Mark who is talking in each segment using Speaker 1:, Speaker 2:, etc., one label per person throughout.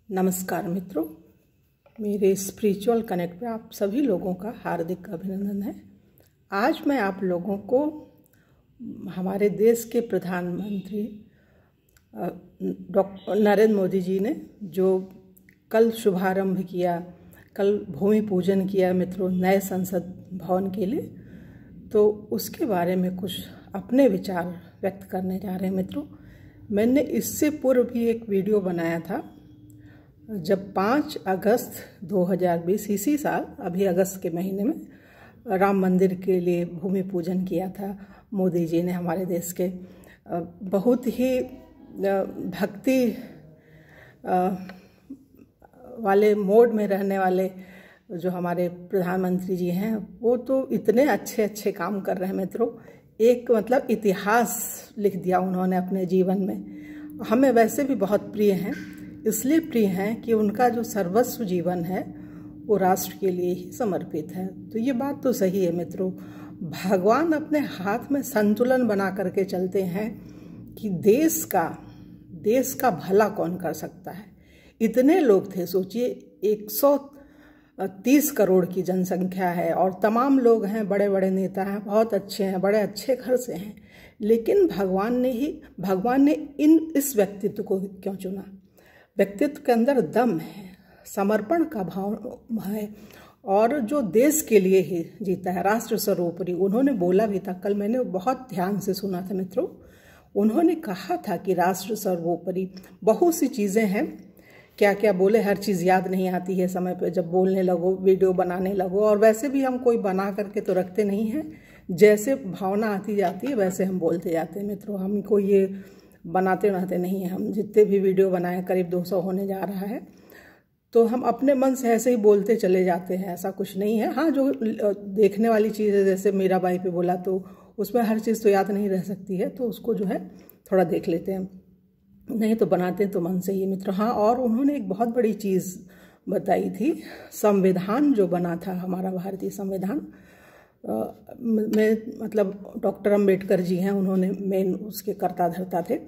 Speaker 1: नमस्कार मित्रों, मेरे स्पिरिचुअल कनेक्ट पे आप सभी लोगों का हार्दिक अभिनंदन है। आज मैं आप लोगों को हमारे देश के प्रधानमंत्री डॉक्टर नरेंद्र मोदी जी ने जो कल शुभारंभ किया, कल भूमि पूजन किया मित्रों नए संसद भवन के लिए, तो उसके बारे में कुछ अपने विचार व्यक्त करने जा रहे हैं मित्रों। मैंने इससे पूर्व भी एक वीडियो बनाया था जब 5 अगस्त 2020 इसी साल अभी अगस्त के महीने में राम मंदिर के लिए भूमि पूजन किया था मोदी जी ने हमारे देश के। बहुत ही भक्ति वाले मोड में रहने वाले जो हमारे प्रधानमंत्री जी हैं वो तो इतने अच्छे अच्छे काम कर रहे हैं मित्रों। एक मतलब इतिहास लिख दिया उन्होंने अपने जीवन में। हमें वैसे भी बहुत प्रिय हैं, इसलिए प्रिय हैं कि उनका जो सर्वस्व जीवन है वो राष्ट्र के लिए ही समर्पित है। तो ये बात तो सही है मित्रों। भगवान अपने हाथ में संतुलन बना करके चलते हैं कि देश का भला कौन कर सकता है। इतने लोग थे, सोचिए 130 करोड़ की जनसंख्या है और तमाम लोग हैं, बड़े बड़े नेता हैं, बहुत अच्छे हैं, बड़े अच्छे घर से हैं, लेकिन भगवान ने इस व्यक्तित्व को क्यों चुना। व्यक्तित्व के अंदर दम है, समर्पण का भाव है और जो देश के लिए ही जीता है, राष्ट्र सर्वोपरि। उन्होंने बोला भी था, कल मैंने बहुत ध्यान से सुना था मित्रों। उन्होंने कहा था कि राष्ट्र सर्वोपरि। बहुत सी चीज़ें हैं, क्या क्या बोले, हर चीज़ याद नहीं आती है समय पे जब बोलने लगो, वीडियो बनाने लगो। और वैसे भी हम कोई बना करके तो रखते नहीं हैं, जैसे भावना आती जाती है वैसे हम बोलते जाते हैं मित्रों। हमको ये बनाते नहीं हैं। हम जितने भी वीडियो बनाए, करीब 200 होने जा रहा है, तो हम अपने मन से ऐसे ही बोलते चले जाते हैं, ऐसा कुछ नहीं है। हाँ, जो देखने वाली चीज़ है, जैसे मीराबाई पे बोला, तो उसमें हर चीज़ तो याद नहीं रह सकती है, तो उसको जो है थोड़ा देख लेते हैं, नहीं तो बनाते हैं तो मन से ही मित्र। हाँ, और उन्होंने एक बहुत बड़ी चीज़ बताई थी, संविधान जो बना था हमारा भारतीय संविधान में, मतलब डॉक्टर अंबेडकर जी हैं, उन्होंने मेन उसके कर्ता धर्ता थे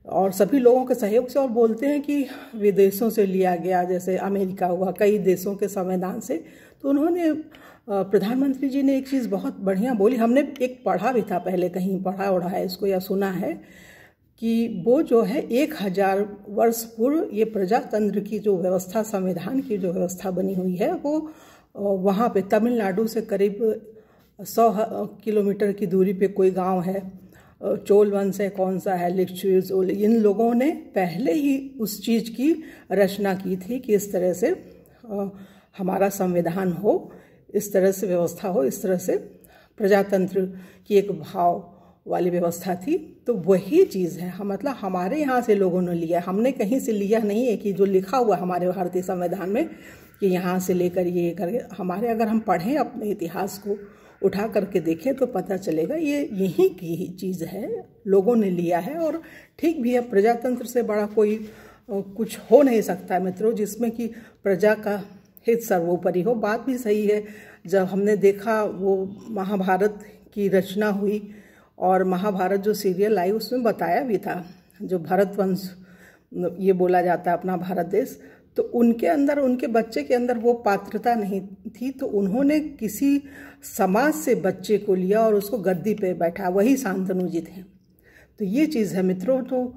Speaker 1: और सभी लोगों के सहयोग से। और बोलते हैं कि विदेशों से लिया गया, जैसे अमेरिका हुआ, कई देशों के संविधान से। तो उन्होंने प्रधानमंत्री जी ने एक चीज़ बहुत बढ़िया बोली, हमने एक पढ़ा भी था पहले, कहीं पढ़ा ओढ़ा है इसको या सुना है, कि वो जो है 1000 वर्ष पूर्व ये प्रजातंत्र की जो व्यवस्था, संविधान की जो व्यवस्था बनी हुई है, वो वहाँ पे तमिलनाडु से करीब 100 किलोमीटर की दूरी पे कोई गांव है, चोल वंश है, कौन सा है, लिच्छवी, इन लोगों ने पहले ही उस चीज़ की रचना की थी कि इस तरह से हमारा संविधान हो, इस तरह से व्यवस्था हो, इस तरह से प्रजातंत्र की एक भाव वाली व्यवस्था थी। तो वही चीज़ है, हम मतलब हमारे यहाँ से लोगों ने लिया, हमने कहीं से लिया नहीं है कि जो लिखा हुआ हमारे भारतीय संविधान में कि यहाँ से लेकर ये करके हमारे, अगर हम पढ़ें अपने इतिहास को उठा करके देखें तो पता चलेगा ये यहीं की ही चीज़ है, लोगों ने लिया है। और ठीक भी है, प्रजातंत्र से बड़ा कोई कुछ हो नहीं सकता मित्रों, जिसमें कि प्रजा का हित सर्वोपरि हो। बात भी सही है। जब हमने देखा वो महाभारत की रचना हुई और महाभारत जो सीरियल आई, उसमें बताया भी था, जो भरतवंश ये बोला जाता है अपना भारत देश, तो उनके अंदर, उनके बच्चे के अंदर वो पात्रता नहीं थी, तो उन्होंने किसी समाज से बच्चे को लिया और उसको गद्दी पे बैठा, वही शांतनु जी थे। तो ये चीज़ है मित्रों। तो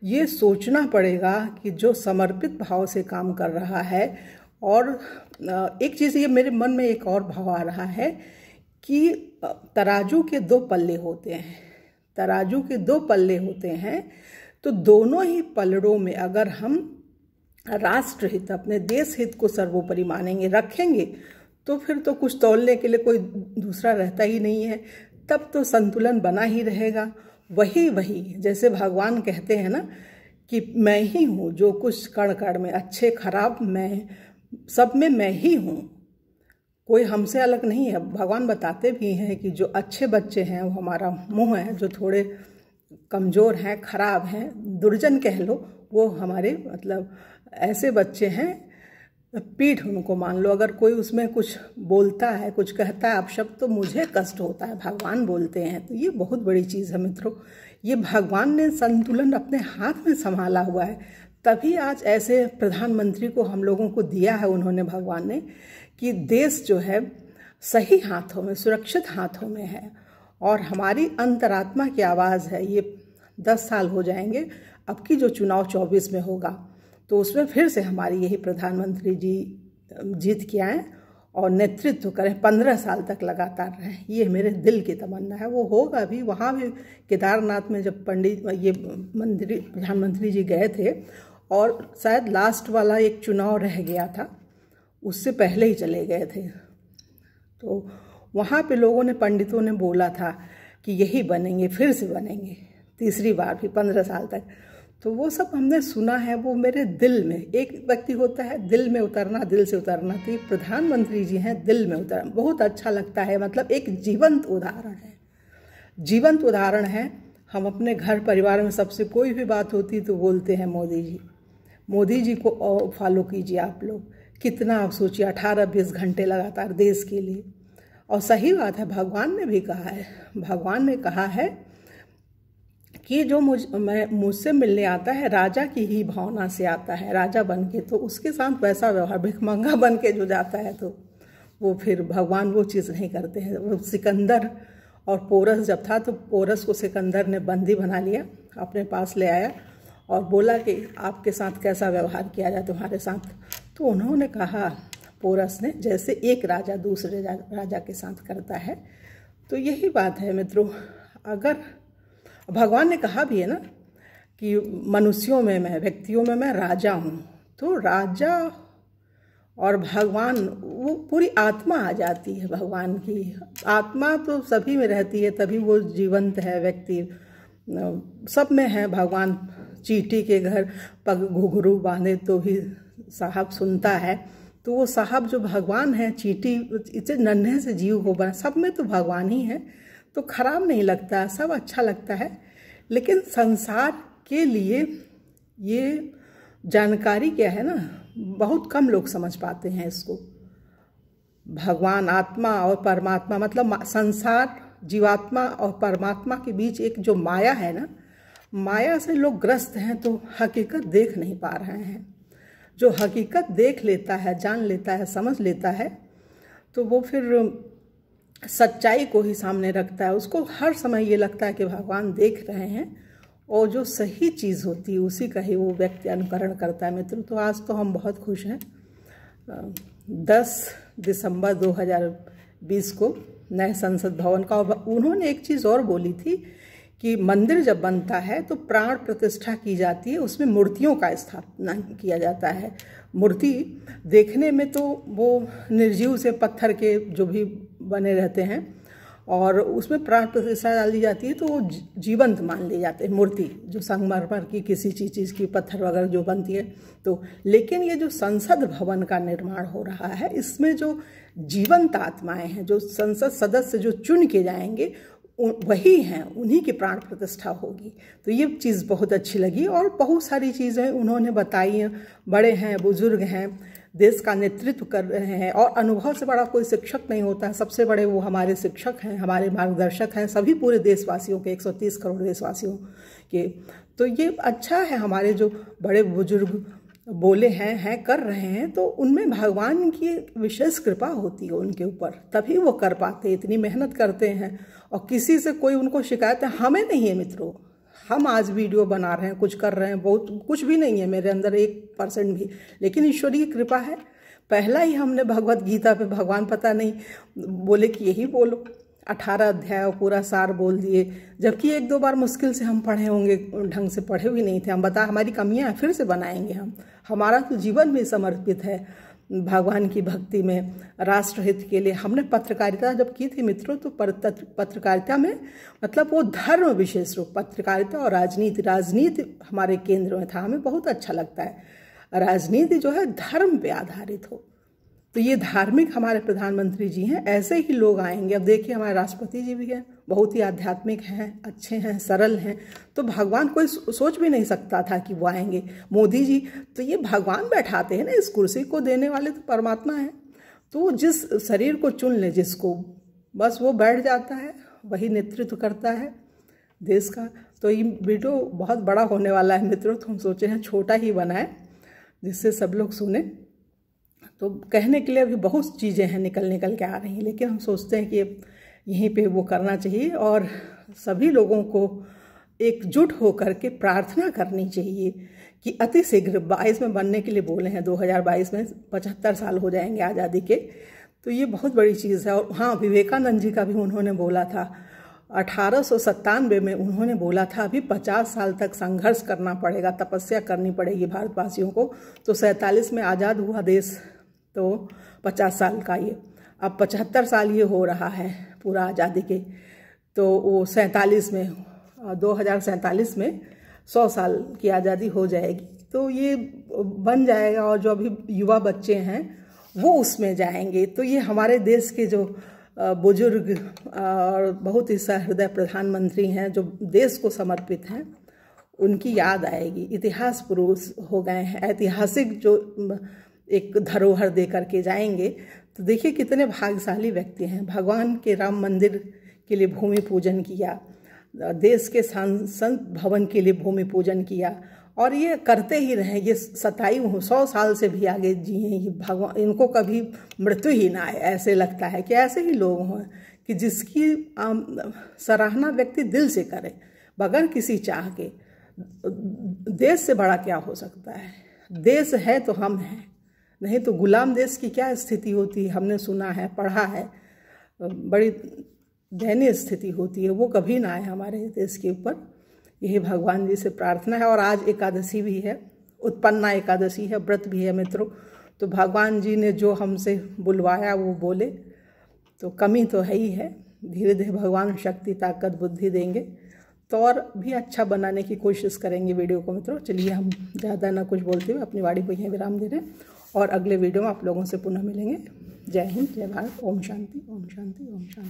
Speaker 1: ये सोचना पड़ेगा कि जो समर्पित भाव से काम कर रहा है। और एक चीज़ ये मेरे मन में एक और भाव आ रहा है कि तराजू के 2 पल्ले होते हैं, तराजू के 2 पल्ले होते हैं, तो दोनों ही पलड़ों में अगर हम राष्ट्र हित, अपने देश हित को सर्वोपरि मानेंगे, रखेंगे, तो फिर तो कुछ तौलने के लिए कोई दूसरा रहता ही नहीं है, तब तो संतुलन बना ही रहेगा। वही जैसे भगवान कहते हैं ना कि मैं ही हूँ, जो कुछ कण कण में, अच्छे खराब मैं, सब में मैं ही हूँ, कोई हमसे अलग नहीं है। भगवान बताते भी हैं कि जो अच्छे बच्चे हैं वो हमारा मुँह है, जो थोड़े कमज़ोर हैं, खराब हैं, दुर्जन कह लो, वो हमारे मतलब ऐसे बच्चे हैं, पीठ उनको मान लो। अगर कोई उसमें कुछ बोलता है, कुछ कहता है अपशब्द, तो मुझे कष्ट होता है, भगवान बोलते हैं। तो ये बहुत बड़ी चीज़ है मित्रों। ये भगवान ने संतुलन अपने हाथ में संभाला हुआ है। तभी आज ऐसे प्रधानमंत्री को हम लोगों को दिया है उन्होंने, भगवान ने, कि देश जो है सही हाथों में, सुरक्षित हाथों में है। और हमारी अंतरात्मा की आवाज़ है। ये 10 साल हो जाएंगे, अब की जो चुनाव 24 में होगा तो उसमें फिर से हमारी यही प्रधानमंत्री जी जीत के आए और नेतृत्व करें, 15 साल तक लगातार रहें। ये मेरे दिल की तमन्ना है। वो होगा भी। वहाँ भी केदारनाथ में जब प्रधानमंत्री जी गए थे और शायद लास्ट वाला एक चुनाव रह गया था, उससे पहले ही चले गए थे, तो वहाँ पे लोगों ने, पंडितों ने बोला था कि यही बनेंगे, फिर से बनेंगे तीसरी बार भी 15 साल तक। तो वो सब हमने सुना है। वो मेरे दिल में, एक व्यक्ति होता है दिल में उतरना, दिल से उतरना, तो ये प्रधानमंत्री जी हैं दिल में उतरना। बहुत अच्छा लगता है। मतलब एक जीवंत उदाहरण है, जीवंत उदाहरण है। हम अपने घर परिवार में सबसे कोई भी बात होती तो बोलते हैं मोदी जी। मोदी जी को फॉलो कीजिए आप लोग। कितना आप सोचिए, 18-20 घंटे लगातार देश के लिए। और सही बात है, भगवान ने भी कहा है, भगवान ने कहा है कि जो मुझसे मिलने आता है राजा की ही भावना से आता है, राजा बन के, तो उसके साथ वैसा व्यवहार, भिखमंगा बन के जो जाता है तो वो फिर भगवान वो चीज़ नहीं करते हैं। वो सिकंदर और पोरस जब था तो पोरस को सिकंदर ने बंदी बना लिया, अपने पास ले आया और बोला कि आपके साथ कैसा व्यवहार किया जाए तुम्हारे साथ। तो उन्होंने कहा, पोरस ने, जैसे एक राजा दूसरे राजा के साथ करता है। तो यही बात है मित्रों। अगर भगवान ने कहा भी है ना कि मनुष्यों में मैं, व्यक्तियों में मैं राजा हूँ, तो राजा और भगवान, वो पूरी आत्मा आ जाती है भगवान की। आत्मा तो सभी में रहती है, तभी वो जीवंत है। व्यक्ति सब में है भगवान। चींटी के घर पग घुघरू बांधे तो भी साहब सुनता है। तो वो साहब जो भगवान है, चींटी इतने नन्हे से जीव को बना, सब में तो भगवान ही है। तो खराब नहीं लगता, सब अच्छा लगता है। लेकिन संसार के लिए ये जानकारी क्या है ना, बहुत कम लोग समझ पाते हैं इसको। भगवान, आत्मा और परमात्मा, मतलब संसार, जीवात्मा और परमात्मा के बीच एक जो माया है ना, माया से लोग ग्रस्त हैं, तो हकीकत देख नहीं पा रहे हैं। जो हकीकत देख लेता है, जान लेता है, समझ लेता है, तो वो फिर सच्चाई को ही सामने रखता है। उसको हर समय ये लगता है कि भगवान देख रहे हैं और जो सही चीज़ होती है उसी का ही वो व्यक्ति अनुकरण करता है। मित्रों, तो आज तो हम बहुत खुश हैं। 10 दिसंबर 2020 को नए संसद भवन का, उन्होंने एक चीज़ और बोली थी कि मंदिर जब बनता है तो प्राण प्रतिष्ठा की जाती है, उसमें मूर्तियों का स्थापना किया जाता है। मूर्ति देखने में तो वो निर्जीव से पत्थर के जो भी बने रहते हैं और उसमें प्राण प्रतिष्ठा डाली जाती है, तो वो जीवंत मान ली जाते हैं। मूर्ति जो संगमरमर की, किसी चीज़ की, पत्थर वगैरह जो बनती है तो। लेकिन ये जो संसद भवन का निर्माण हो रहा है, इसमें जो जीवंत आत्माएं हैं, जो संसद सदस्य जो चुन के जाएंगे वही हैं, उन्हीं की प्राण प्रतिष्ठा होगी। तो ये चीज़ बहुत अच्छी लगी। और बहुत सारी चीज़ें उन्होंने बताई हैं। बड़े हैं, बुजुर्ग हैं, देश का नेतृत्व कर रहे हैं, और अनुभव से बड़ा कोई शिक्षक नहीं होता है। सबसे बड़े वो हमारे शिक्षक हैं, हमारे मार्गदर्शक हैं, सभी पूरे देशवासियों के, 130 करोड़ देशवासियों के। तो ये अच्छा है, हमारे जो बड़े बुजुर्ग बोले हैं, कर रहे हैं, तो उनमें भगवान की विशेष कृपा होती है उनके ऊपर, तभी वो कर पाते, इतनी मेहनत करते हैं। और किसी से कोई उनको शिकायत हमें नहीं है मित्रों। हम आज वीडियो बना रहे हैं, कुछ कर रहे हैं, बहुत कुछ भी नहीं है मेरे अंदर 1% भी, लेकिन ईश्वरीय कृपा है। पहला ही हमने भगवत गीता पे, भगवान पता नहीं बोले कि यही बोलो, 18 अध्याय पूरा सार बोल दिए, जबकि 1-2 बार मुश्किल से हम पढ़े होंगे, ढंग से पढ़े भी नहीं थे। हम हमारी कमियां हैं, फिर से बनाएंगे हम। हमारा तो जीवन भी समर्पित है भगवान की भक्ति में, राष्ट्रहित के लिए। हमने पत्रकारिता जब की थी मित्रों, तो पत्रकारिता में मतलब वो धर्म विशेष रूप, पत्रकारिता और राजनीति हमारे केंद्र में था। हमें बहुत अच्छा लगता है राजनीति जो है धर्म पे आधारित हो। तो ये धार्मिक हमारे प्रधानमंत्री जी हैं, ऐसे ही लोग आएंगे। अब देखिए हमारे राष्ट्रपति जी भी हैं, बहुत ही आध्यात्मिक हैं, अच्छे हैं, सरल हैं। तो भगवान कोई सोच भी नहीं सकता था कि वो आएंगे। मोदी जी तो ये भगवान बैठाते हैं ना, इस कुर्सी को देने वाले तो परमात्मा हैं। तो जिस शरीर को चुन ले जिसको, बस वो बैठ जाता है, वही नेतृत्व करता है। देश का। तो ये वीडियो बहुत बड़ा होने वाला है मित्रों, तो हम सोचे हैं छोटा ही बनाएं जिससे सब लोग सुने। तो कहने के लिए अभी बहुत चीज़ें हैं निकल के आ रही हैं, लेकिन हम सोचते हैं कि यहीं पे वो करना चाहिए और सभी लोगों को एकजुट होकर के प्रार्थना करनी चाहिए कि अति शीघ्र 22 में बनने के लिए बोले हैं, 2022 में 75 साल हो जाएंगे आज़ादी के। तो ये बहुत बड़ी चीज़ है। और हाँ, विवेकानंद जी का भी उन्होंने बोला था 1897 में, उन्होंने बोला था अभी 50 साल तक संघर्ष करना पड़ेगा, तपस्या करनी पड़ेगी भारतवासियों को। तो 47 में आज़ाद हुआ देश, तो 50 साल का ये, अब 75 साल ये हो रहा है पूरा आज़ादी के। तो वो 47 में 2047 में 100 साल की आज़ादी हो जाएगी, तो ये बन जाएगा। और जो अभी युवा बच्चे हैं वो उसमें जाएंगे। तो ये हमारे देश के जो बुजुर्ग और बहुत ही सहृदय प्रधानमंत्री हैं जो देश को समर्पित हैं, उनकी याद आएगी। इतिहास पुरुष हो गए हैं, ऐतिहासिक जो एक धरोहर दे करके जाएंगे। तो देखिए कितने भाग्यशाली व्यक्ति हैं। भगवान के राम मंदिर के लिए भूमि पूजन किया, देश के संसद भवन के लिए भूमि पूजन किया, और ये करते ही रहे। ये 100 साल से भी आगे जिए। ये भगवान, इनको कभी मृत्यु ही ना आए। ऐसे लगता है कि ऐसे ही लोग हों कि जिसकी सराहना व्यक्ति दिल से करे बगैर किसी चाह के। देश से बड़ा क्या हो सकता है? देश है तो हम हैं, नहीं तो गुलाम देश की क्या स्थिति होती है। हमने सुना है, पढ़ा है, बड़ी दयनीय स्थिति होती है। वो कभी ना आए हमारे देश के ऊपर। यही भगवान जी से प्रार्थना है। और आज एकादशी भी है, उत्पन्ना एकादशी है, व्रत भी है मित्रों। तो भगवान जी ने जो हमसे बुलवाया वो बोले, तो कमी तो है ही है। धीरे धीरे भगवान शक्ति, ताकत, बुद्धि देंगे तो और भी अच्छा बनाने की कोशिश करेंगे वीडियो को मित्रों। चलिए हम ज़्यादा ना कुछ बोलते हुए अपनी वाणी को यहीं विराम दे रहे हैं और अगले वीडियो में आप लोगों से पुनः मिलेंगे। जय हिंद, जय भारत, ओम शांति, ओम शांति, ओम शांति।